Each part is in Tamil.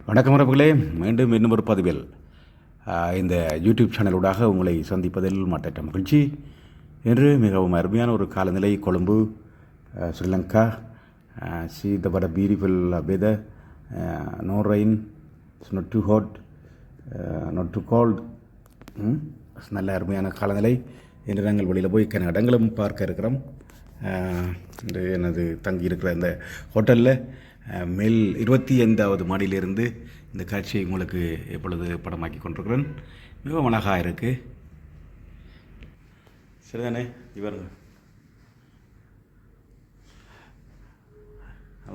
வணக்கம் உறவுகளே, மீண்டும் இன்னும் ஒரு பதிவில் இந்த யூடியூப் சேனலூடாக உங்களை சந்திப்பதில் மற்ற மகிழ்ச்சி. இன்று மிகவும் அருமையான ஒரு காலநிலை. Colombo, Sri Lanka. see the what a beautiful weather, no rain, it's not too hot, not too cold. நல்ல அருமையான காலநிலை. இன்று நாங்கள் வெளியில் போய் இடங்களும் பார்க்க இருக்கிறோம். இன்று எனது தங்கி இருக்கிற இந்த ஹோட்டலில் மேல் 25வது மாடியிலிருந்து இந்த காட்சியை உங்களுக்கு எப்பொழுது படமாக்கி கொண்டிருக்கிறேன். மிகவும் அழகாக இருக்குது. சரிதானே? இவர்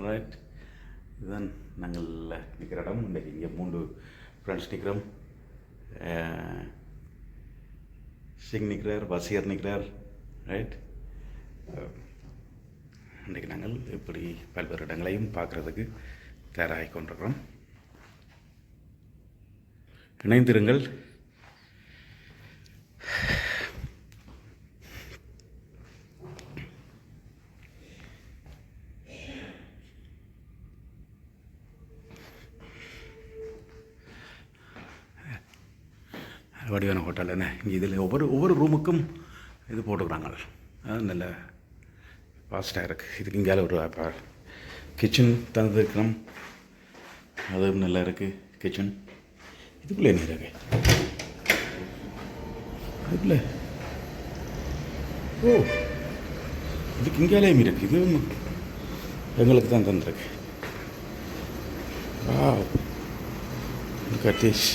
ரைட். இதுதான் நாங்கள் நிற்கிற இடம். இன்றைக்கு இங்கே 3 ஃப்ரெண்ட்ஸ் நிற்கிறோம். சிங் நிற்கிறார், பசீர் நிற்கிறார். ரைட். இன்றைக்கு நாங்கள் இப்படி பல்வேறு இடங்களையும் பார்க்குறதுக்கு தயாராகி கொண்டிருக்கிறோம். இணைந்திருங்கள். வடிவான ஹோட்டல் என்ன இங்கே இதில் ஒவ்வொரு ரூமுக்கும் இது போட்டுக்கிறாங்க. அது நல்ல ஃபாஸ்ட்டாக இருக்குது. இதுக்கு இங்கே ஒரு கிச்சன் தந்துருக்கிறோம். அதுவும் நல்லா இருக்குது கிச்சன். இதுக்குள்ளே என்ன இருக்கு? அதுக்குள்ளே இதுக்கு இங்கேயும் இருக்குது. இது எங்களுக்கு தான் தந்துருக்கு. கட்டீஷ்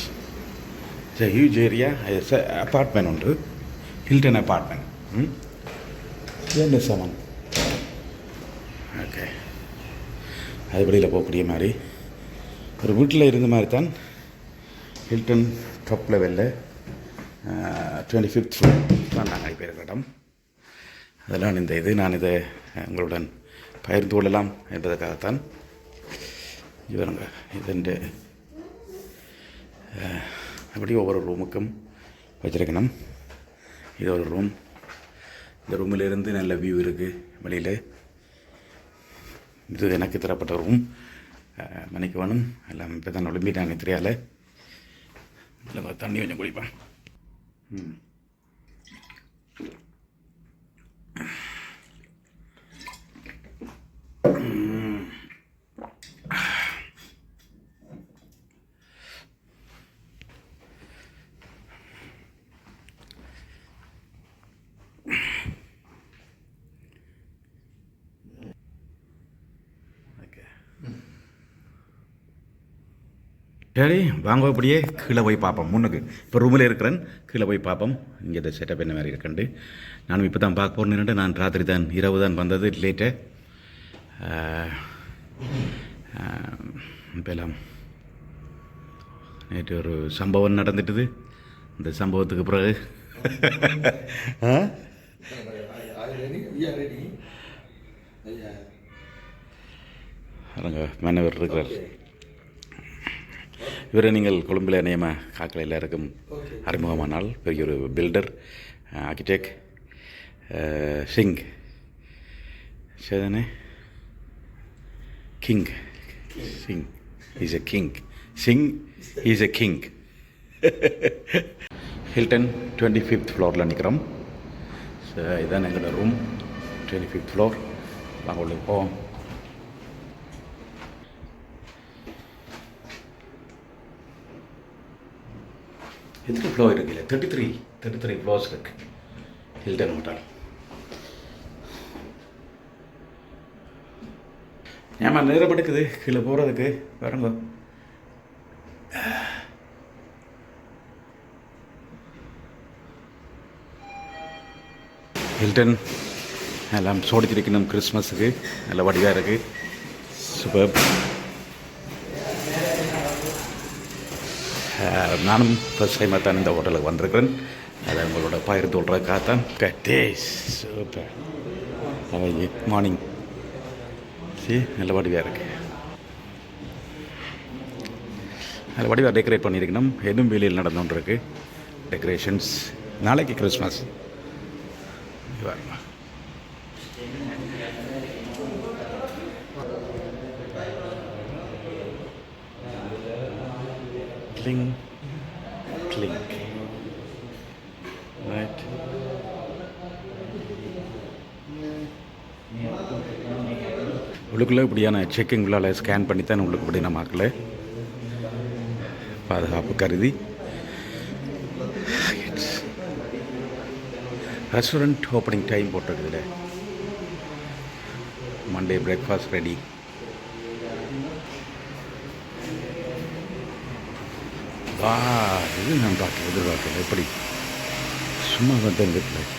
ஹியூஜ் ஏரியா. அப்பார்ட்மெண்ட் உண்டு, ஹில்டன் அப்பார்ட்மெண்ட். என்ன சாமான்? ஓகே, அது வெளியில் போகக்கூடிய மாதிரி ஒரு வீட்டில் இருந்த மாதிரி தான். ஹில்டன் டாப் லெவலில் 25th ஃப்ளோர் தான் நாங்கள் இப்போ இருக்கிற இடம். அதெல்லாம் நான் இதை உங்களுடன் பகிர்ந்து கொள்ளலாம் என்பதற்காகத்தான். இவருங்க இதென்று அப்படி ஒவ்வொரு ரூமுக்கும் வச்சிருக்கணும். இது ஒரு ரூம். இந்த ரூமிலிருந்து நல்ல வியூ இருக்குது வெளியில். இது எனக்கு தரப்பட்ட ரூம். மணிக்கு வேணும் எல்லாம். இப்போ தான் ஒளிம்பிட்டாங்க தெரியால. இல்லை தண்ணி கொஞ்சம் குடிப்பேன். சரி, வாங்க அப்படியே கீழே போய் பார்ப்போம். முன்னுக்கு இப்போ ரூமில் இருக்கிறேன். கீழே போய் பார்ப்போம் இங்கே இந்த செட்டப் என்ன மாதிரி இருக்குண்டு. நானும் இப்போ தான் பார்க்க போகிறேன்னு. நான் ராத்திரி தான் இரவு தான் வந்தது, லேட்டு. இப்போ எல்லாம் நேற்று ஒரு சம்பவம் நடந்துட்டுது. இந்த சம்பவத்துக்கு பிறகு மேனவர் இருக்கிறார். இவரை நீங்கள் கொழும்பில் நியம காக்கலை எல்லாருக்கும் அறிமுகமானால். பெரிய ஒரு பில்டர், ஆர்கிடெக்ட், சிங். சரிதானே? King. Singh is a king. Singh is a king. Hilton 25th ஃப்ளோரில் நிற்கிறோம். இதுதான் எங்களோட ரூம், 25th ஃப்ளோர். வாங்க உள்ளே போவோம். எத்தனை ஃப்ளோர் இருக்குல்ல? 33 ஃப்ளோர்ஸ் இருக்கு ஹில்டன் ஹோட்டல். ஏமா நேரம் எடுக்குது கீழே போகிறதுக்கு. பாருங்க, ஹில்டன் எல்லாம் சோடிச்சிருக்கணும். கிறிஸ்மஸுக்கு நல்ல வடிவாக இருக்குது. சூப்பர். நானும் ஃபர்ஸ்ட் டைமாக தான் இந்த ஹோட்டலுக்கு வந்திருக்கிறேன். அதை உங்களோட பகிர்ந்து கொள்றதுக்காகத்தான். கட்டேஷ் சூப்பர். Good morning. சரி, நல்ல வடிவாக இருக்குது. நல்ல வடிவாக டெக்கரேட் பண்ணியிருக்கணும். இன்னும் வெளியில் நடந்துகிட்டு டெக்கரேஷன்ஸ். நாளைக்கு கிறிஸ்மஸ். Clink, clink. Right. உள்ளுக்குள்ளே இப்படியான செக்கிங் உள்ளால் ஸ்கேன் பண்ணி தான் உங்களுக்கு இப்படி நம்ம மக்களை பாதுகாப்பு கருதி ரெஸ்டாரண்ட் ஓப்பனிங் டைம் போட்டிருக்குதுல. Monday breakfast ready. வா, இது நான் எதிர்பார்க்கல. எப்படி சும்மா வந்து வீட்டில்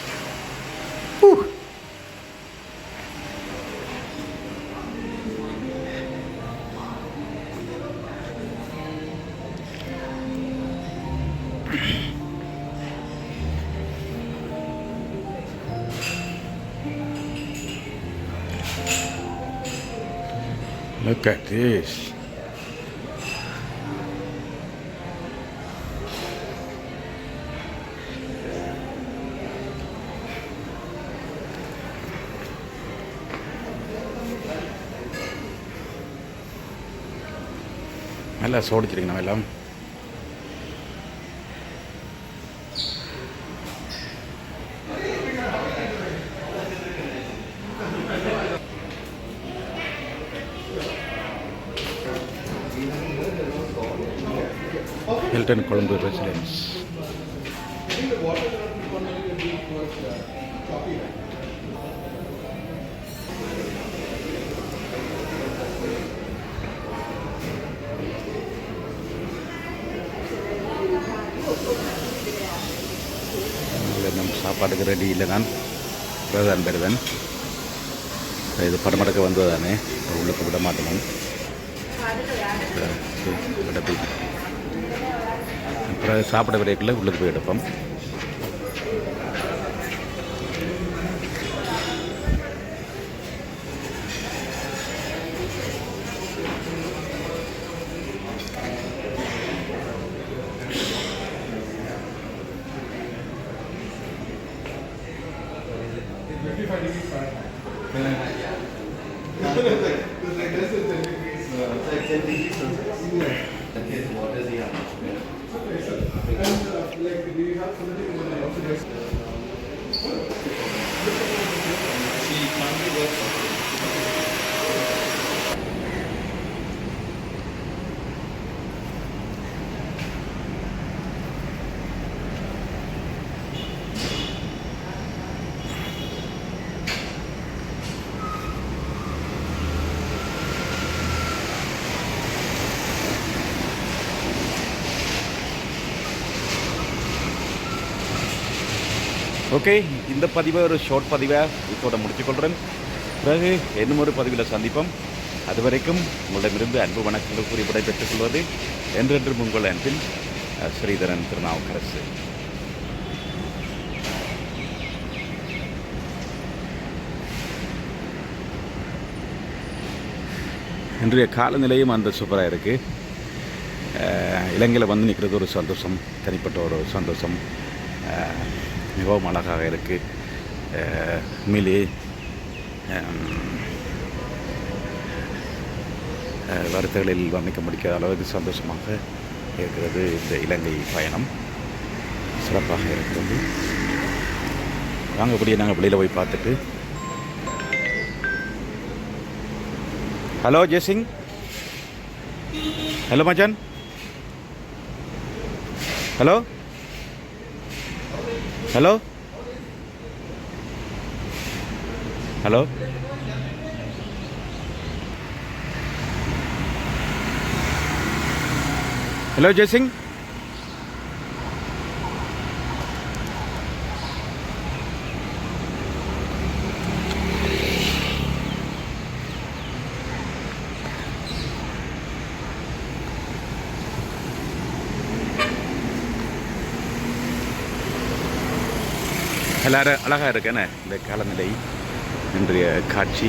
Look at this. நல்லா சோடிச்சிருங்க நம்ம எல்லாம். Hilton Colombo Residence. நம் சாப்பாட்டுக்கு ரெடி இல்லை தான் பிரதான் பெறுதன். இது படமடக்க வந்தது தானே, உள்ளுக்கு விட மாட்டோம். அப்புறம் சாப்பிட விரைக்குள்ள உள்ளுக்கு போய் எடுப்போம். ஓகே, இந்த பதிவை ஒரு ஷார்ட் பதிவை இதோட முடித்துக்கொள்கிறேன். பிறகு இன்னும் ஒரு பதிவில் சந்திப்போம். அது வரைக்கும் உங்களிடமிருந்து அன்பு வணக்கங்கள் கூறி விடைபெற்றுக் கொள்வது என்றென்றும் உங்கள் அன்பின் ஸ்ரீதரன் திருநாவுக்கரசு. இன்றைய காலநிலையும் அந்த சூப்பராக இருக்குது. இலங்கையில் வந்து நிற்கிறது ஒரு சந்தோஷம், தனிப்பட்ட ஒரு சந்தோஷம். மிகவும் அழகாக இருக்குது. உண்மையிலே வருத்தங்களில் வர்ணிக்க முடியாத அளவுக்கு சந்தோஷமாக இருக்கிறது இந்த இலங்கை பயணம். சிறப்பாக இருக்கிறது. வாங்கப்படியே நாங்கள் வெளியில் போய் பார்த்துட்டு. ஹலோ ஜெய்சிங், ஹலோ மச்சான், hello hello hello hello Jaisingh. எல்லாரும் அழகாக இருக்கேன்னு இந்த காலநிலை, இன்றைய காட்சி.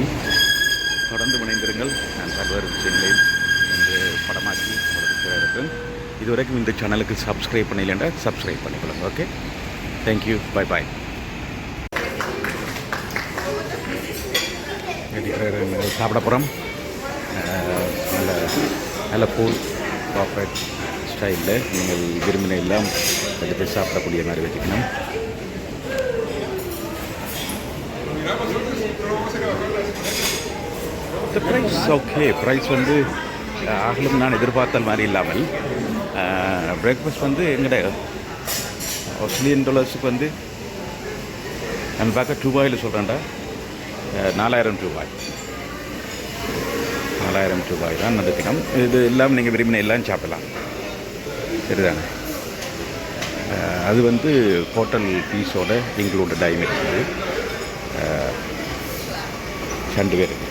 தொடர்ந்து முனைந்திருங்கள். நான் பல்வேறு விஷயங்களை இன்று படமாக்கி உங்களுக்கு இருக்கேன். இதுவரைக்கும் இந்த சேனலுக்கு சப்ஸ்கிரைப் பண்ணலைன்னா சப்ஸ்கிரைப் பண்ணிக்கொள்ளுங்க. ஓகே, தேங்க்யூ, பாய் பாய். சாப்பிட போகிறோம். நல்ல நல்ல ஃபுட், பர்ஃபெக்ட் ஸ்டைலில் நீங்கள் விரும்பின எல்லாம் எடுத்து சாப்பிடக்கூடிய மாதிரி வச்சுக்கணும். இந்த ப்ரைஸ் ஓகே, ப்ரைஸ் வந்து ஆகலும் நான் எதிர்பார்த்த மாதிரி இல்லாமல் பிரேக்ஃபாஸ்ட் வந்து எங்கள்ட ஆஸ்திரேலியன் டாலர்ஸுக்கு வந்து நான் பார்க்க ரூபாயில் சொல்கிறேன்டா 4000 ரூபாய். 4000 ரூபாய் தான் அந்த தினம். இது எல்லாம் நீங்கள் விரும்பின எல்லாம் சாப்பிடலாம், சரிதானே? அது வந்து ஹோட்டல் ஃபீஸோட இன்க்ளூடட் ஆகி இருக்குது. 2 பேருக்கு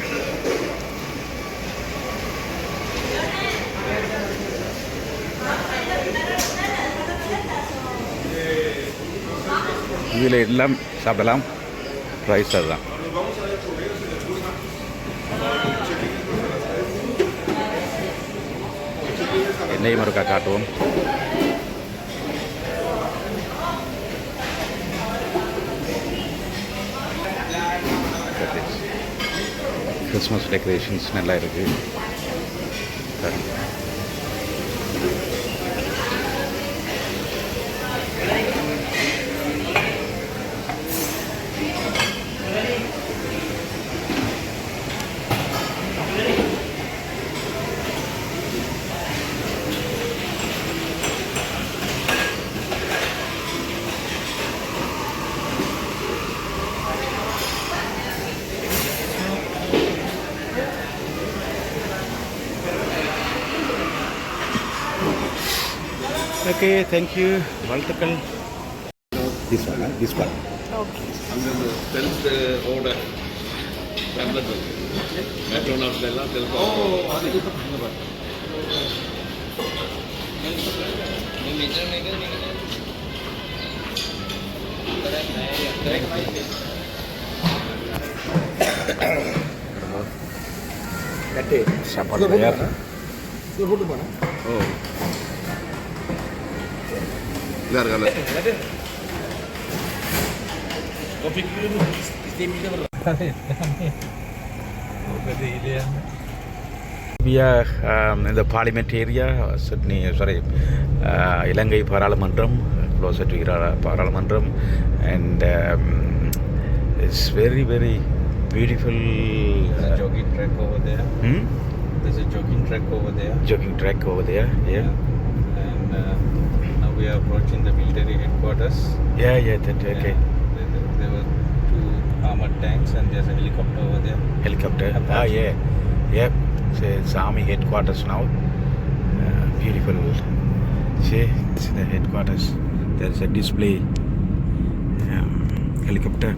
இதில் எல்லாம் சாப்பிடலாம். ப்ரைஸ் அதுதான். என்னையும் ஒருக்கா காட்டுவோம். கிறிஸ்மஸ் டெக்கரேஷன்ஸ் நல்லா இருக்குது. Okay, thank you. Waltakal. This one, huh? This one. Okay. And then the self order tablet. McDonald's della self order. Sabar bayar. Oh. Lihat kan? Kopi dulu. We are in the parliament area, Sydney, Ilangai Parliamentum, closer to Parliamentum, and it's very, very beautiful. There's a jogging track over there. There's a jogging track over there. Jogging track over there, yeah. And now we are approaching the military headquarters. Yeah, that, okay. There were 2 armored tanks and there's a helicopter over there. Helicopter, yeah. So it's army headquarters now. Beautiful. See, it's the headquarters. There's a display helicopter.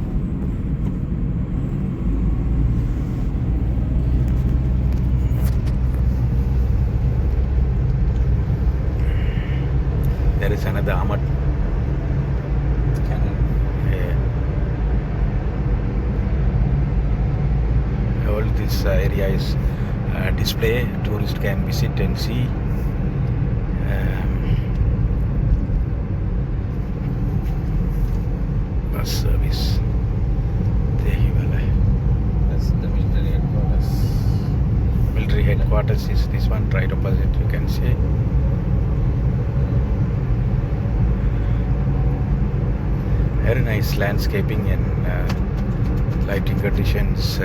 There is another armored Cannon. all this area is display. Tourists can visit and see. Bus service. That's the military headquarters. Military headquarters is this one, right opposite, you can see. Very nice landscaping and lighting conditions,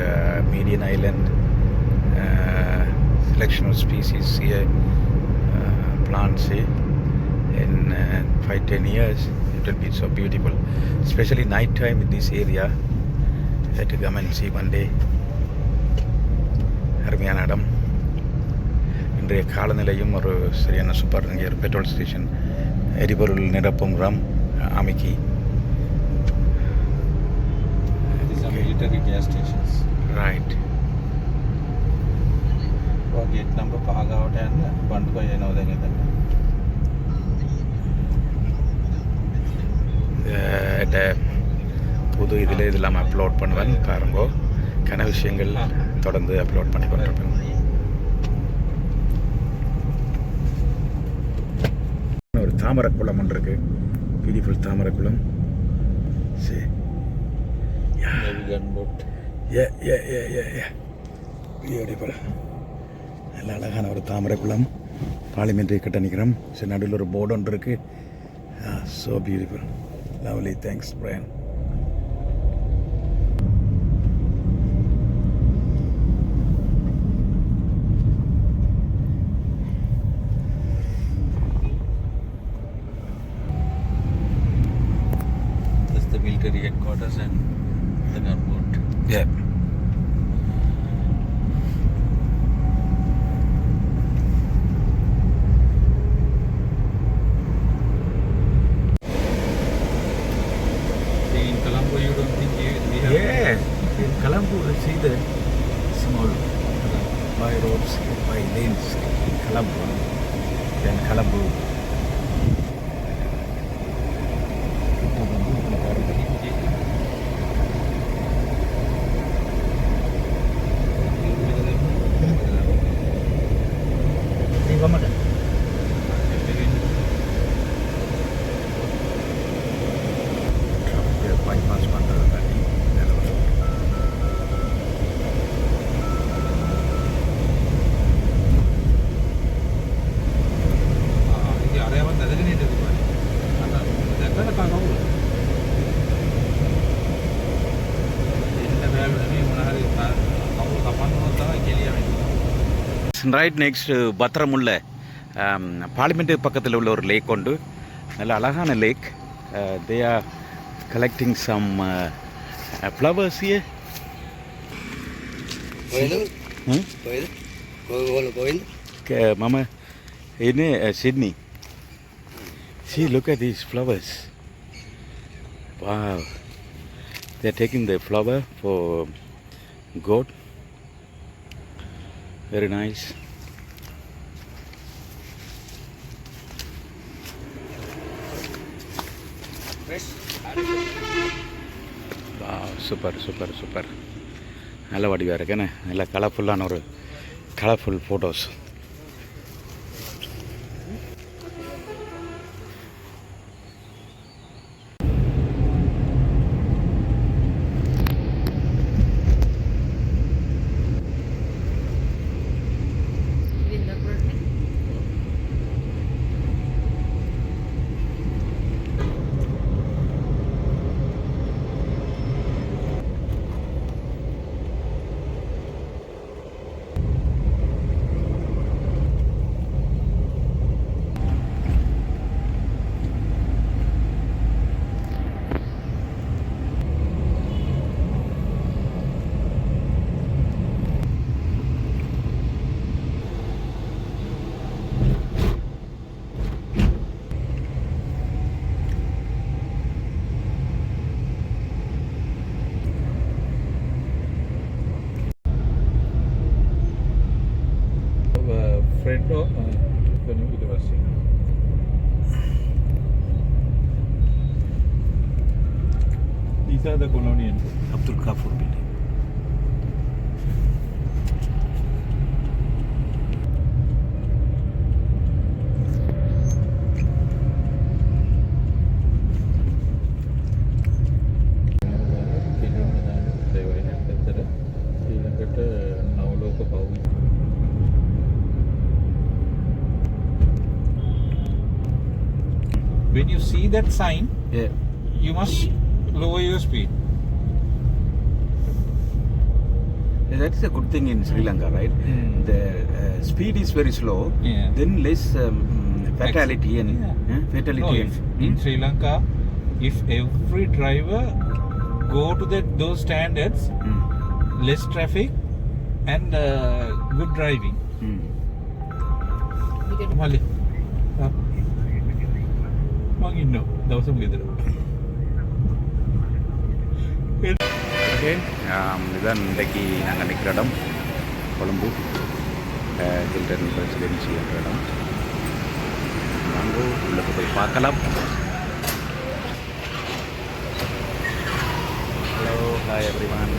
median island, selection of species here, plants here. In 5-10 years it will be so beautiful, especially night time in this area. Have to come and see one day. அருமையான இடம். இன்றைய காலநிலையும் ஒரு சரியான சூப்பர். இங்கே ஒரு பெட்ரோல் ஸ்டேஷன், எரிபொருள் நிரப்பும் ரம் அமைக்கி. These are military gas stations. Right. Gate number පහගාවට යන්න බණ්ඩුකය එනවා දැන් එතන. புது இதில் இதெல்லாம் அப்லோட் பண்ணுவேன் பாருங்கோ. கன விஷயங்கள் தொடர்ந்து அப்லோட் பண்ணி கொண்டிருப்பேன். ஒரு தாமரக்குளம் ஒன்று இருக்கு. பியூட்டிஃபுல் தாமரக்குளம். சரி. Navy gunboat. பியூட்டிஃபுல். நல்ல அழகான ஒரு தாமரக்குளம். பார்லிமெண்ட்ரி கிட்ட நிற்கிறோம். சரி, நடுவில் ஒரு போர்டு ஒன்று இருக்குது. So beautiful, lovely. Thanks Brian. This is the military headquarters and the airport. Yeah. See, in Colombo, you don't think we have... Yeah, in Colombo, I see the small by roads, by lanes in Colombo. Then Colombo. bypass பண்ணுறதுக்காண்டி நிலவரம். 이게 아래만 나대는 애들 거 아니야? 내가 가고 இந்த வேலையை முன்னாடி அவங்க தப்பான்னு தான் கேளியா ரைட் நெக்ஸ்ட் பத்திரமுள்ள பார்லிமெண்ட்டு பக்கத்தில் உள்ள ஒரு லேக் உண்டு. நல்ல அழகான lake. They are collecting some flowers here. Mama, in Sydney. See, look at these flowers. Wow. They're taking the flower for goat. Very nice. Super super super. நல்ல வடிவாக இருக்குன்னு, நல்ல கலர்ஃபுல்லான ஒரு colourful photos. Freddo the new university. These are the colonial. Abdul Kafur building. When you see that sign, Yeah. you must lower your speed. That's a good thing in Sri Lanka, right? The speed is very slow. Yeah. Then less fatality and Yeah. fatality. No, in Sri Lanka, if every driver go to those standards, less traffic and good driving. Mali. Mangino. Dawsam gedara. Okay, இதுதான் இன்றைக்கு நாங்கள் நிற்கிற இடம், கொழும்பு ஹில்டன் ரெசிடென்சி என்ற இடம். வாங்க உள்ளே போய் பார்க்கலாம். Hello, hi everyone.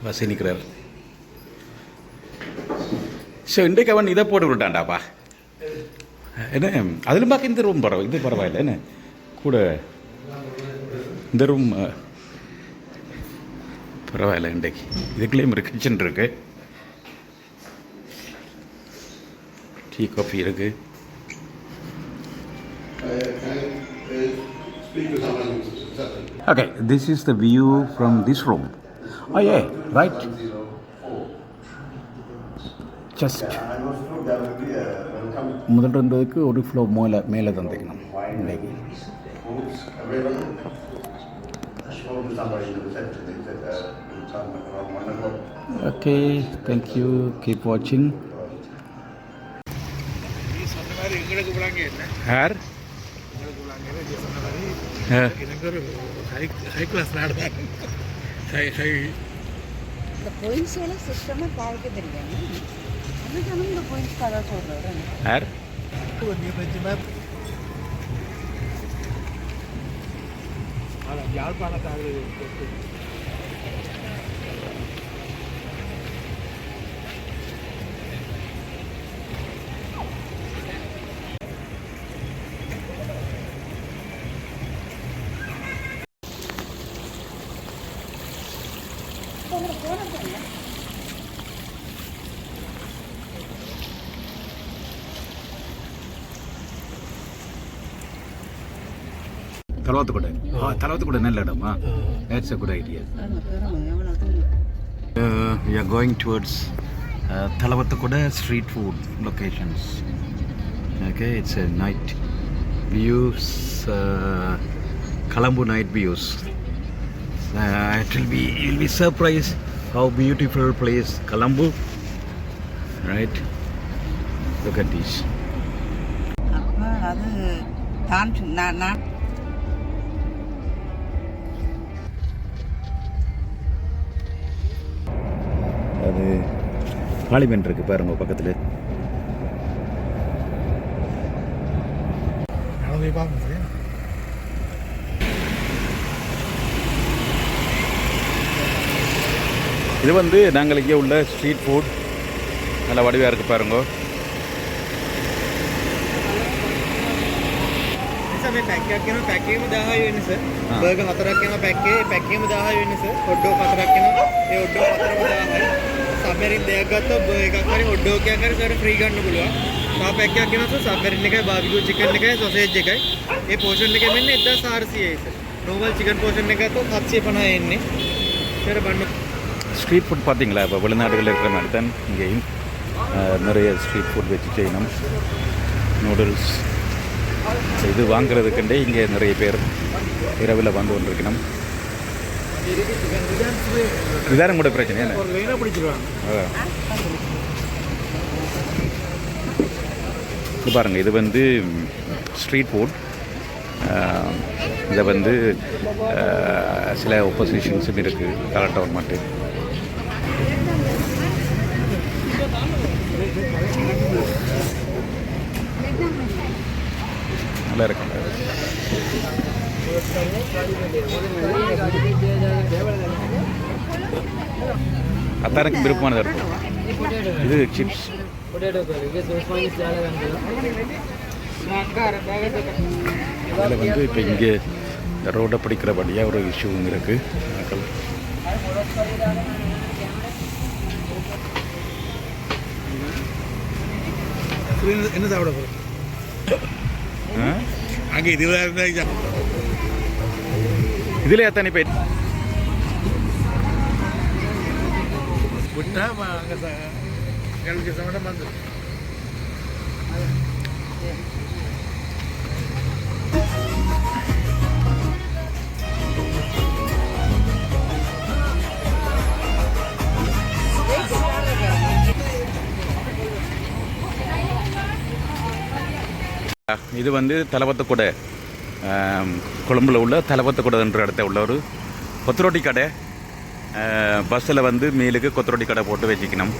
வசி நிற்கிறார். ஸோ இன்றைக்கு அவன் இதை போட்டு விட்டான்டாப்பா. என்ன அதிலும் பார்க்க இந்த ரூம் பரவாயில்ல, இது பரவாயில்ல. என்ன கூட இந்த ரூம் பரவாயில்ல. இன்றைக்கு இதுக்குள்ளேயும் ஒரு கிச்சன் இருக்கு, டீ காஃபி இருக்கு. Okay, this is the view from this room. Oh yeah, right. Just முதல் இருந்ததுக்கு ஒரு ஃப்ளோ மேலே தந்துக்கணும் இன்றைக்கு. ஓகே, தேங்க்யூ, கீப் வாட்சிங். யார் எனக்கு ஒரு ஹை கிளாஸ் நாடு தான். இந்த பாயிண்ட்ஸ் எல்லாம் சிஸ்டமாக பாவிக்க தெரியாங்க. அதுக்கான இந்த பாயிண்ட்ஸ் அதான் சொல்கிறேன். யார் யாழ்ப்பாணத்தாக தலவாத்துக்கூட. தலவாத்துக்கூட நல்ல இடமா? That's a good idea. We are going towards Thalavathukode street food locations. Okay, it's a night views, Colombo night views. You'll be surprised how beautiful place Colombo, right? Look at this. அப்போ அது தான் நான் அது பார்லிமெண்ட் இருக்குது பாருங்க பக்கத்தில். இது வந்து நாங்கள் இங்கே உள்ள ஸ்ட்ரீட் ஃபுட் நல்ல வடிவாக இருக்குது பாருங்க. මේ පැක්කයක් වෙනවා පැක්කේම 1000යි වෙන්නේ සර්. බර්ගර් හතරක් වෙනවා පැක්කේම 1000යි වෙන්නේ සර්. හොට් ඩොග් හතරක් වෙනවා. ඒ හොට් ඩොග් හතරම 1000යි. සබ්මැරින් දෙකක් ගත්තොත් එකක් හරි හොට් ඩොග් එකක් හරි සර් ෆ්‍රී ගන්න පුළුවන්. තව පැක්කයක් වෙනවා සර් සබ්මැරින් එකයි බාබිකියු චිකන් එකයි සොසේජ් එකයි. ඒ පෝෂන් එක වෙන්නේ 1400යි සර්. normal chicken portion එක ගත්තොත් 750 එන්නේ. සර් බන්න ஸ்ட்ரீட் ஃபுட் பார்த்தீங்களா? இப்போ வெளிநாடுகளில் இருக்கிற மாதிரி தான் இங்கேயும் நிறைய ஸ்ட்ரீட் ஃபுட் வச்சு செய்யணும். நூடுல்ஸ் இது வாங்குறதுக்குண்டே இங்கே நிறைய பேர் இரவில் வந்து கொண்டிருக்கணும். இதுதான் கூட பிரச்சனை என்ன? இது பாருங்கள், இது வந்து ஸ்ட்ரீட் ஃபுட். இதை வந்து சில ஒப்போசிஷன்ஸும் இருக்குது கலெக்டர் மட்டும். நல்லா இருக்கு. அத்தானுக்கு விருப்பமானதாக இருக்கும். இது சிப்ஸ். அதில் வந்து இப்போ இங்கே ரோடை பிடிக்கிறபடியாக ஒரு இஷ்யூவும் இருக்குது. என்ன சாப்பிட போகிறோம் அங்கே இதுவாக இருந்தால் இதில் எத்தனை பேர் விட்டா அங்கே கல்வி சமடம் வந்து இது வந்து தலவத்தக்கூட, கொழும்பில் உள்ள தலவத்தக்கூடன்ற இடத்த உள்ள ஒரு கொத்தரோட்டி கடை. பஸ்ஸில் வந்து மேலுக்கு கொத்தரோட்டி கடை போட்டு வச்சுக்கணும்.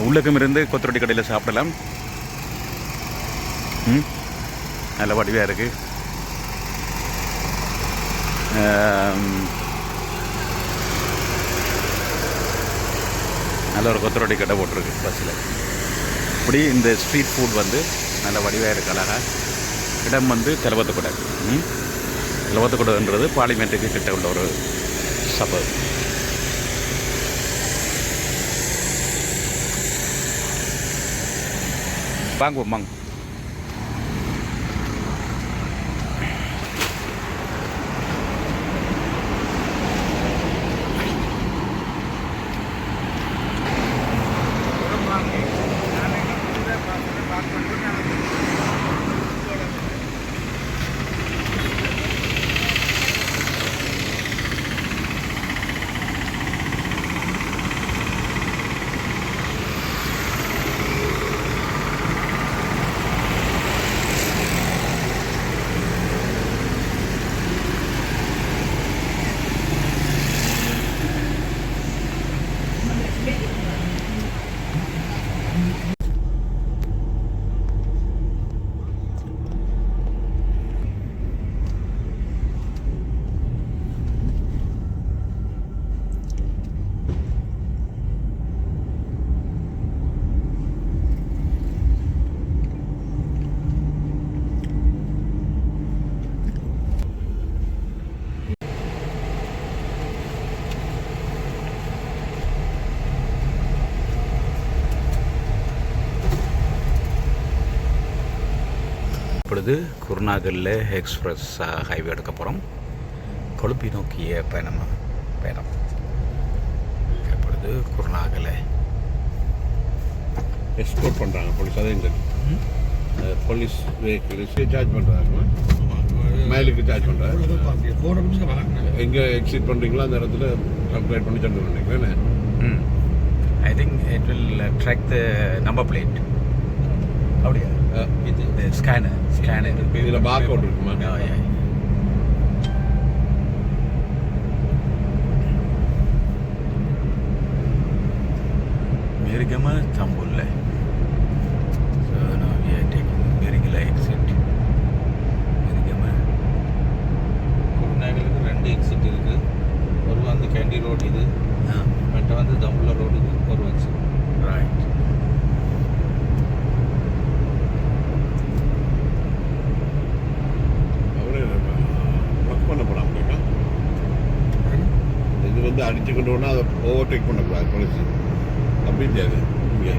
உள்ளுக்கும் இருந்து கொத்தரோட்டி கடையில் சாப்பிடலாம். நல்ல வடிவாக இருக்குது. நல்ல ஒரு கொத்தரொட்டி கடை போட்டிருக்கு பஸ்ஸில். இப்படி இந்த ஸ்ட்ரீட் ஃபுட் வந்து நல்ல வடிவாக இருக்கு அழகாக. இடம் வந்து தெலவத்துக்கூட. தெலவத்துக்கூடன்றது பார்லிமெண்ட்டுக்கு கிட்ட உள்ள ஒரு சபர். வாங்குவோம் வாங்க. இப்பொழுது குருநாகலில் எக்ஸ்பிரஸ் ஹைவே எடுக்க போகிறோம். கொழும்பை நோக்கிய பயணம். இப்பொழுது குருநாகலை எக்ஸ்போர்ட் பண்ணுறாங்க போலீஸ். அதையும் தெரியும். போலீஸ் வெஹிக்கிள்ஸு சார்ஜ் பண்ணுறாங்க, மைலுக்கு சார்ஜ் பண்ணுறாங்க. எங்கே எக்ஸிட் பண்ணுறீங்களோ அந்த இடத்துல கல்குலேட் பண்ணி சென்று நினைக்கிறேன். I think it will track the number plate. அப்படியா? இது ஸ்கேனர் இதில் பார்க் அவுட் இருக்குமா? Mirigama Tambulle. So now we are taking Mirigala exit. Mirigama. குருநாகலுக்கு 2 exit இருக்கு. ஒரு வந்து கேண்டி ரோடு இது, மற்ற வந்து தம்புள்ள ரோடு இது ஒரு வச்சு. Right. இது வந்து அடிச்சு கொண்டு போனால் அதை ஓவர்டேக் பண்ணக்கூடாது போலீஸ். அப்படி தெரியாது இங்கே.